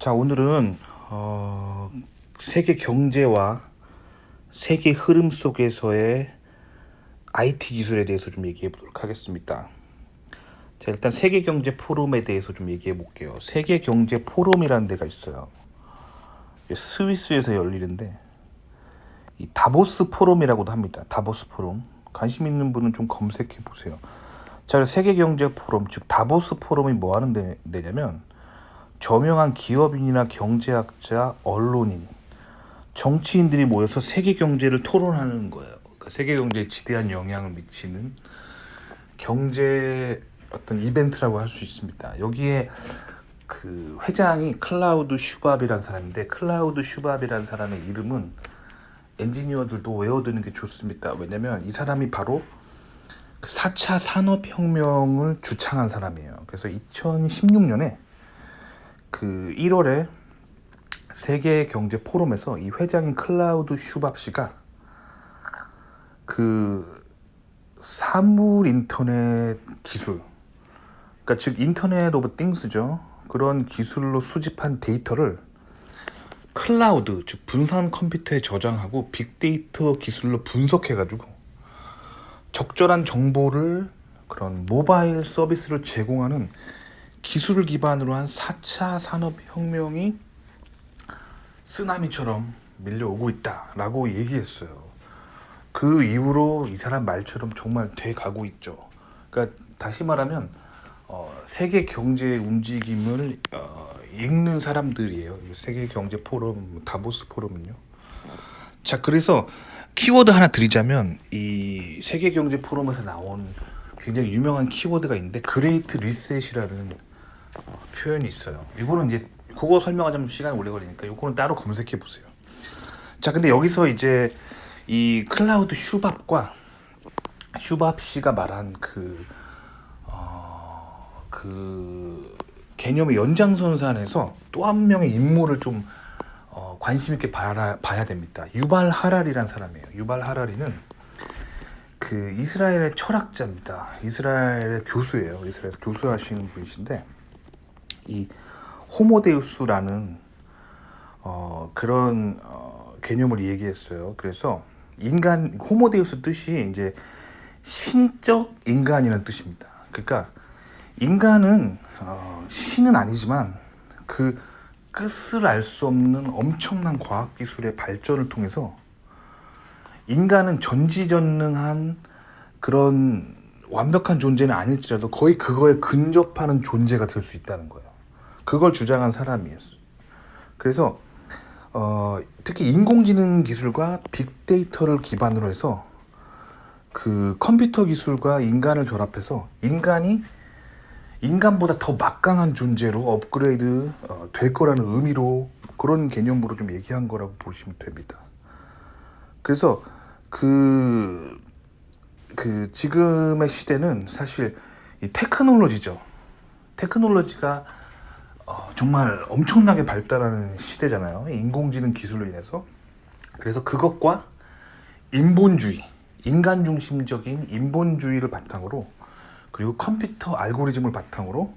자, 오늘은 세계 경제와 세계 흐름 속에서의 IT 기술에 대해서 좀 얘기해 보도록 하겠습니다. 자, 일단 세계 경제 포럼에 대해서 좀 얘기해 볼게요. 세계 경제 포럼이라는 데가 있어요. 이게 스위스에서 열리는데 이 다보스 포럼이라고도 합니다. 다보스 포럼. 관심 있는 분은 좀 검색해 보세요. 자, 세계 경제 포럼, 즉 다보스 포럼이 뭐 하는 데냐면 저명한 기업인이나 경제학자, 언론인, 정치인들이 모여서 세계 경제를 토론하는 거예요. 그러니까 세계 경제에 지대한 영향을 미치는 경제 어떤 이벤트라고 할 수 있습니다. 여기에 그 회장이 클라우드 슈밥이라는 사람인데, 클라우드 슈밥이라는 사람의 이름은 엔지니어들도 외워두는 게 좋습니다. 왜냐면 이 사람이 바로 4차 산업혁명을 주창한 사람이에요. 그래서 2016년에 그 1월에 세계 경제 포럼에서 이 회장인 클라우드 슈밥 씨가 그 사물 인터넷 기술, 그러니까 즉 인터넷 오브 띵스죠. 그런 기술로 수집한 데이터를 클라우드, 즉 분산 컴퓨터에 저장하고 빅데이터 기술로 분석해가지고 적절한 정보를 그런 모바일 서비스를 제공하는 기술을 기반으로 한 4차 산업혁명이 쓰나미처럼 밀려오고 있다라고 얘기했어요. 그 이후로 이 사람 말처럼 정말 돼 가고 있죠. 그러니까 다시 말하면 세계 경제의 움직임을 읽는 사람들이에요. 세계 경제 포럼, 다보스 포럼은요. 자, 그래서 키워드 하나 드리자면 이 세계 경제 포럼에서 나온 굉장히 유명한 키워드가 있는데 그레이트 리셋이라는 표현이 있어요. 이거는 이제 그거 설명하자면 시간이 오래 걸리니까 이거는 따로 검색해 보세요. 자, 근데 여기서 이제 이 클라우드 슈밥 씨가 말한 그 개념의 연장선상에서 또 한 명의 인물을 좀 관심 있게 봐야 됩니다. 유발 하라리란 사람이에요. 유발 하라리는 그 이스라엘의 철학자입니다. 이스라엘의 교수예요. 이스라엘에서 교수하시는 분이신데 이 호모데우스라는 그런 개념을 얘기했어요. 그래서 인간, 호모데우스 뜻이 이제 신적 인간이라는 뜻입니다. 그러니까 인간은 신은 아니지만 그 끝을 알 수 없는 엄청난 과학 기술의 발전을 통해서 인간은 전지전능한 그런 완벽한 존재는 아닐지라도 거의 그거에 근접하는 존재가 될 수 있다는 거예요. 그걸 주장한 사람이었어요. 그래서 특히 인공지능 기술과 빅데이터를 기반으로 해서 그 컴퓨터 기술과 인간을 결합해서 인간이 인간보다 더 막강한 존재로 업그레이드 될 거라는 의미로 그런 개념으로 좀 얘기한 거라고 보시면 됩니다. 그래서 그 지금의 시대는 사실 이 테크놀로지죠. 테크놀로지가 정말 엄청나게 발달하는 시대잖아요. 인공지능 기술로 인해서. 그래서 그것과 인본주의, 인간 중심적인 인본주의를 바탕으로 그리고 컴퓨터 알고리즘을 바탕으로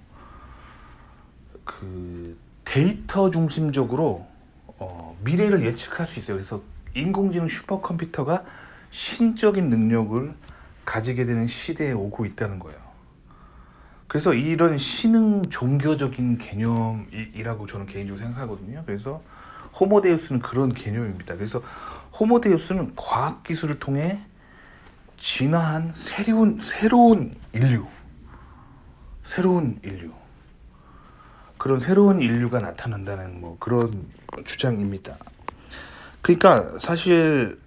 그 데이터 중심적으로 미래를 예측할 수 있어요. 그래서 인공지능 슈퍼컴퓨터가 신적인 능력을 가지게 되는 시대에 오고 있다는 거예요. 그래서 이런 신흥 종교적인 개념이라고 저는 개인적으로 생각하거든요. 그래서 호모데우스는 그런 개념입니다. 그래서 호모데우스는 과학기술을 통해 진화한 새로운 인류, 그런 새로운 인류가 나타난다는 뭐 그런 주장입니다. 그러니까 사실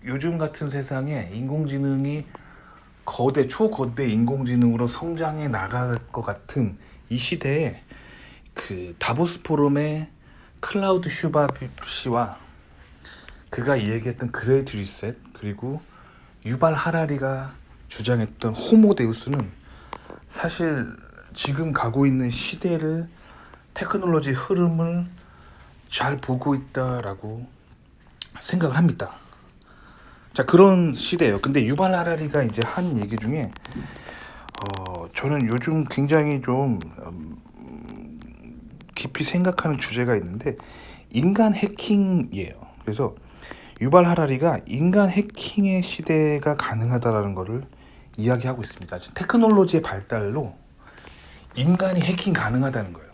요즘 같은 세상에 인공지능이 초거대 인공지능으로 성장해 나갈 것 같은 이 시대에 그 다보스 포럼의 클라우드 슈밥 씨와 그가 얘기했던 그레이트 리셋, 그리고 유발 하라리가 주장했던 호모데우스는 사실 지금 가고 있는 시대를, 테크놀로지 흐름을 잘 보고 있다라고 생각을 합니다. 자, 그런 시대예요. 근데 유발 하라리가 이제 한 얘기 중에 저는 요즘 굉장히 좀 깊이 생각하는 주제가 있는데 인간 해킹이에요. 그래서 유발 하라리가 인간 해킹의 시대가 가능하다라는 것을 이야기하고 있습니다. 테크놀로지의 발달로 인간이 해킹 가능하다는 거예요.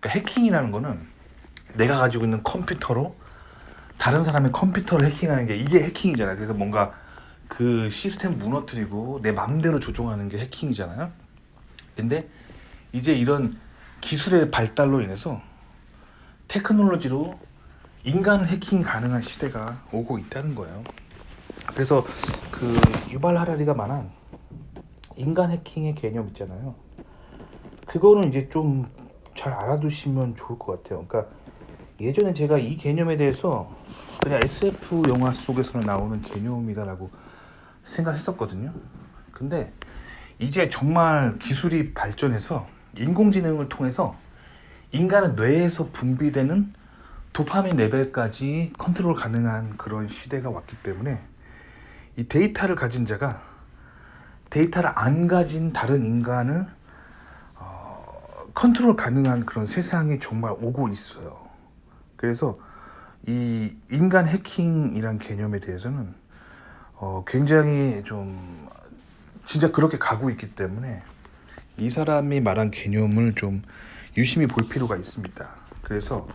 그러니까 해킹이라는 거는 내가 가지고 있는 컴퓨터로 다른 사람의 컴퓨터를 해킹하는 게 이게 해킹이잖아요. 그래서 뭔가 그 시스템 무너뜨리고 내 맘대로 조종하는 게 해킹이잖아요. 근데 이제 이런 기술의 발달로 인해서 테크놀로지로 인간을 해킹이 가능한 시대가 오고 있다는 거예요. 그래서 그 유발 하라리가 말한 인간 해킹의 개념 있잖아요. 그거는 이제 좀 잘 알아두시면 좋을 것 같아요. 그러니까 예전에 제가 이 개념에 대해서 그냥 SF 영화 속에서는 나오는 개념이다라고 생각했었거든요. 근데 이제 정말 기술이 발전해서 인공지능을 통해서 인간의 뇌에서 분비되는 도파민 레벨까지 컨트롤 가능한 그런 시대가 왔기 때문에 이 데이터를 가진 자가 데이터를 안 가진 다른 인간을 컨트롤 가능한 그런 세상이 정말 오고 있어요. 그래서 이 인간 해킹이란 개념에 대해서는 굉장히 좀 진짜 그렇게 가고 있기 때문에 이 사람이 말한 개념을 좀 유심히 볼 필요가 있습니다. 그래서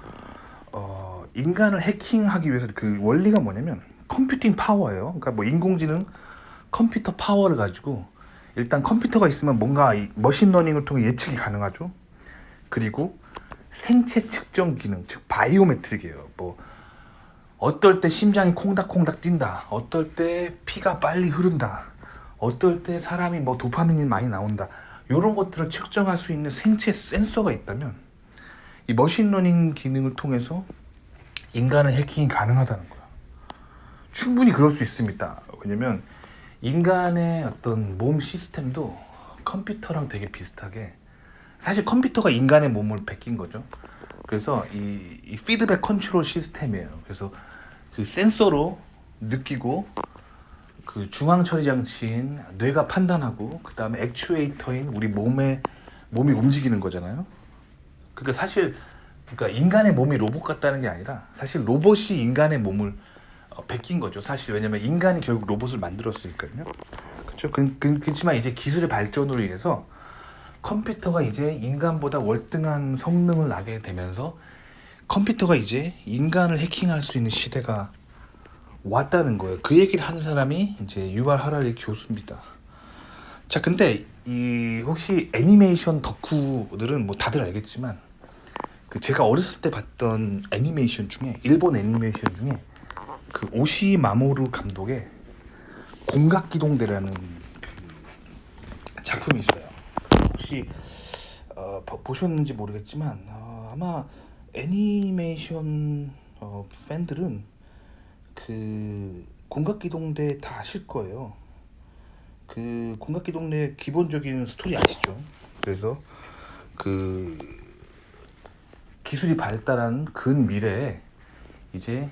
인간을 해킹하기 위해서 그 원리가 뭐냐면 컴퓨팅 파워예요. 그러니까 뭐 인공지능 컴퓨터 파워를 가지고 일단 컴퓨터가 있으면 뭔가 머신러닝을 통해 예측이 가능하죠. 그리고 생체 측정 기능, 즉 바이오메트릭이에요. 뭐 어떨 때 심장이 콩닥콩닥 뛴다, 어떨 때 피가 빨리 흐른다, 어떨 때 사람이 뭐 도파민이 많이 나온다, 이런 것들을 측정할 수 있는 생체 센서가 있다면 이 머신러닝 기능을 통해서 인간의 해킹이 가능하다는 거야. 충분히 그럴 수 있습니다. 왜냐면 인간의 어떤 몸 시스템도 컴퓨터랑 되게 비슷하게 사실 컴퓨터가 인간의 몸을 베낀 거죠. 그래서 이 피드백 컨트롤 시스템이에요. 그래서 그 센서로 느끼고 그 중앙 처리 장치인 뇌가 판단하고 그 다음에 액추에이터인 우리 몸이 움직이는 거잖아요. 그러니까 사실 그러니까 인간의 몸이 로봇 같다는 게 아니라 사실 로봇이 인간의 몸을 베낀 거죠. 사실 왜냐면 인간이 결국 로봇을 만들었으니까요. 그렇죠. 그렇지만 이제 기술의 발전으로 인해서 컴퓨터가 이제 인간보다 월등한 성능을 나게 되면서 컴퓨터가 이제 인간을 해킹할 수 있는 시대가 왔다는 거예요. 그 얘기를 하는 사람이 이제 유발 하라리 교수입니다. 자, 근데 이 혹시 애니메이션 덕후들은 뭐 다들 알겠지만 그 제가 어렸을 때 봤던 애니메이션 중에 일본 애니메이션 중에 그 오시 마모루 감독의 공각기동대라는 그 작품이 있어요. 혹시 보셨는지 모르겠지만 아마 애니메이션 팬들은 그 공각기동대 다 아실 거예요. 그 공각기동대 기본적인 스토리 아시죠? 그래서 그 기술이 발달한 근미래에 이제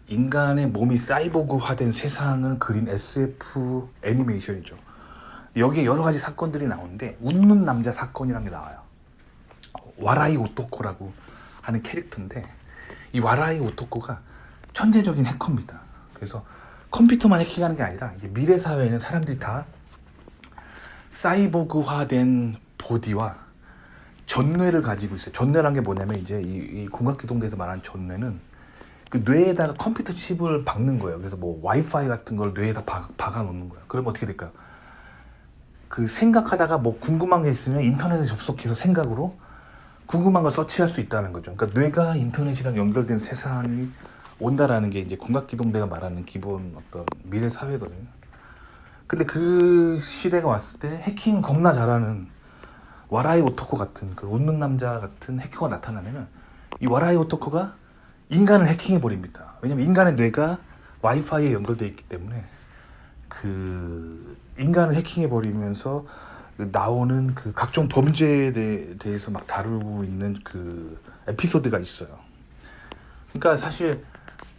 인간의 몸이 사이보그화된 세상을 그린 SF 애니메이션이죠. 여기에 여러 가지 사건들이 나오는데 웃는 남자 사건이라는 게 나와요. 와라이 오토코라고 하는 캐릭터인데 이 와라이 오토코가 천재적인 해커입니다. 그래서 컴퓨터만 해킹하는 게 아니라 이제 미래 사회에는 사람들이 다 사이보그화된 보디와 전뇌를 가지고 있어요. 전뇌란 게 뭐냐면 이제 이 공각기동대에서 말하는 전뇌는 그 뇌에다가 컴퓨터 칩을 박는 거예요. 그래서 뭐 와이파이 같은 걸 뇌에다 박아 놓는 거예요. 그러면 어떻게 될까요? 그 생각하다가 뭐 궁금한 게 있으면 인터넷에 접속해서 생각으로 궁금한 걸 서치할 수 있다는 거죠. 그러니까 뇌가 인터넷이랑 연결된 세상이 온다라는 게 이제 공각기동대가 말하는 기본 어떤 미래 사회거든요. 근데 그 시대가 왔을 때 해킹 겁나 잘하는 와라이 오토코 같은 그 웃는 남자 같은 해커가 나타나면은 이 와라이 오토코가 인간을 해킹해 버립니다. 왜냐면 인간의 뇌가 와이파이에 연결되어 있기 때문에 그 인간을 해킹해 버리면서 나오는 그 각종 범죄에 대해서 막 다루고 있는 그 에피소드가 있어요. 그러니까 사실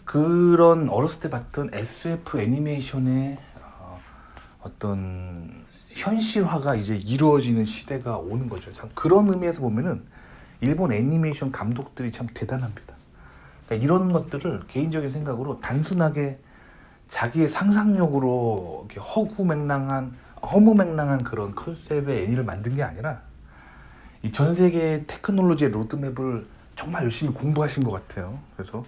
그런 어렸을 때 봤던 SF 애니메이션의 어떤 현실화가 이제 이루어지는 시대가 오는 거죠. 그런 의미에서 보면은 일본 애니메이션 감독들이 참 대단합니다. 그러니까 이런 것들을 개인적인 생각으로 단순하게 자기의 상상력으로 이렇게 허무맹랑한 그런 컨셉의 애니를 만든 게 아니라 이 전 세계 테크놀로지의 로드맵을 정말 열심히 공부하신 것 같아요. 그래서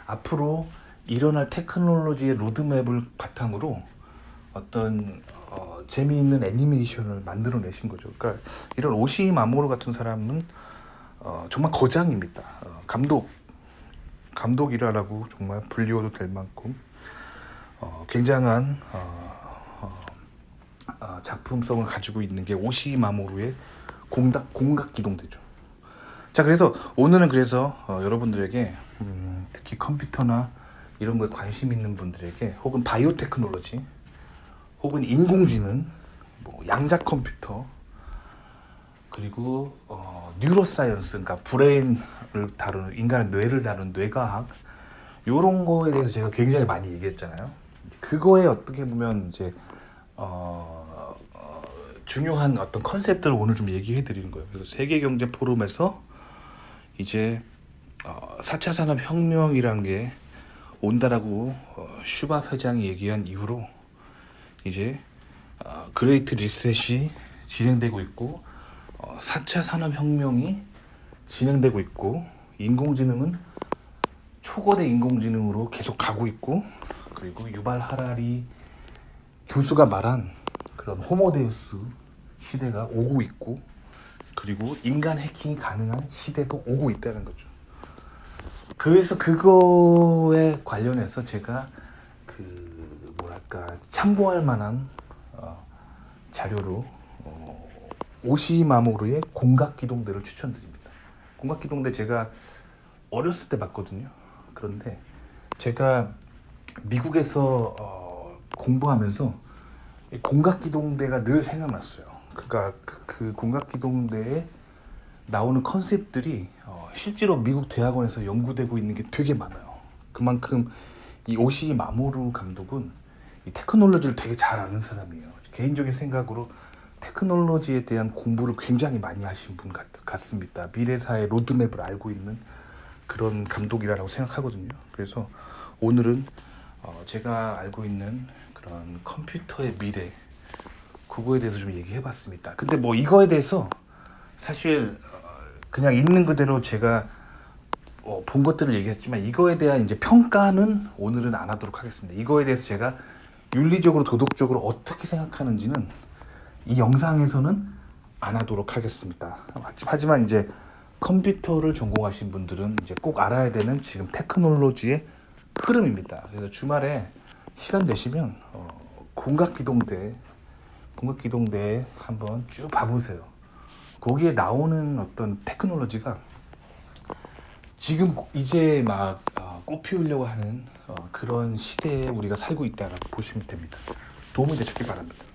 앞으로 일어날 테크놀로지의 로드맵을 바탕으로 어떤 재미있는 애니메이션을 만들어내신 거죠. 그러니까 이런 오시이 마모루 같은 사람은 정말 거장입니다. 감독이라고 정말 불리워도 될 만큼 굉장한 작품성을 가지고 있는 게 오시이 마모루의 공각기동대죠. 자, 그래서 오늘은 여러분들에게 특히 컴퓨터나 이런 거에 관심 있는 분들에게 혹은 바이오 테크놀로지 혹은 인공지능, 뭐 양자 컴퓨터 그리고 뉴로사이언스, 그러니까 브레인을 다루는 인간의 뇌를 다루는 뇌과학 이런 거에 대해서 제가 굉장히 많이 얘기했잖아요. 그거에 어떻게 보면 이제 중요한 어떤 컨셉들을 오늘 좀 얘기해 드리는 거예요. 그래서 세계 경제 포럼에서 이제 4차 산업 혁명이란 게 온다라고 슈밥 회장이 얘기한 이후로 이제 그레이트 리셋이 진행되고 있고 4차 산업 혁명이 진행되고 있고 인공지능은 초거대 인공지능으로 계속 가고 있고 그리고 유발 하라리 교수가 말한 그런 호모데우스 시대가 오고 있고 그리고 인간 해킹이 가능한 시대도 오고 있다는 거죠. 그래서 그거에 관련해서 제가 참고할 만한 자료로 오시이 마모루의 공각기동대를 추천드립니다. 공각기동대 제가 어렸을 때 봤거든요. 그런데 제가 미국에서 공부하면서 공각기동대가 늘 생각났어요. 그러니까 그 공각기동대에 나오는 컨셉들이 실제로 미국 대학원에서 연구되고 있는 게 되게 많아요. 그만큼 이 오시이 마모루 감독은 이 테크놀로지를 되게 잘 아는 사람이에요. 개인적인 생각으로 테크놀로지에 대한 공부를 굉장히 많이 하신 분 같습니다. 미래사의 로드맵을 알고 있는 그런 감독이라고 생각하거든요. 그래서 오늘은 제가 알고 있는 그런 컴퓨터의 미래 그거에 대해서 좀 얘기해봤습니다. 근데 뭐 이거에 대해서 사실 그냥 있는 그대로 제가 본 것들을 얘기했지만 이거에 대한 이제 평가는 오늘은 안 하도록 하겠습니다. 이거에 대해서 제가 윤리적으로 도덕적으로 어떻게 생각하는지는 이 영상에서는 안 하도록 하겠습니다. 하지만 이제 컴퓨터를 전공하신 분들은 이제 꼭 알아야 되는 지금 테크놀로지의 흐름입니다. 그래서 주말에 시간 되시면 공각기동대 한번 쭉 봐보세요. 거기에 나오는 어떤 테크놀로지가 지금 이제 막 꽃피우려고 하는 그런 시대에 우리가 살고 있다라고 보시면 됩니다. 도움이 되셨길 바랍니다.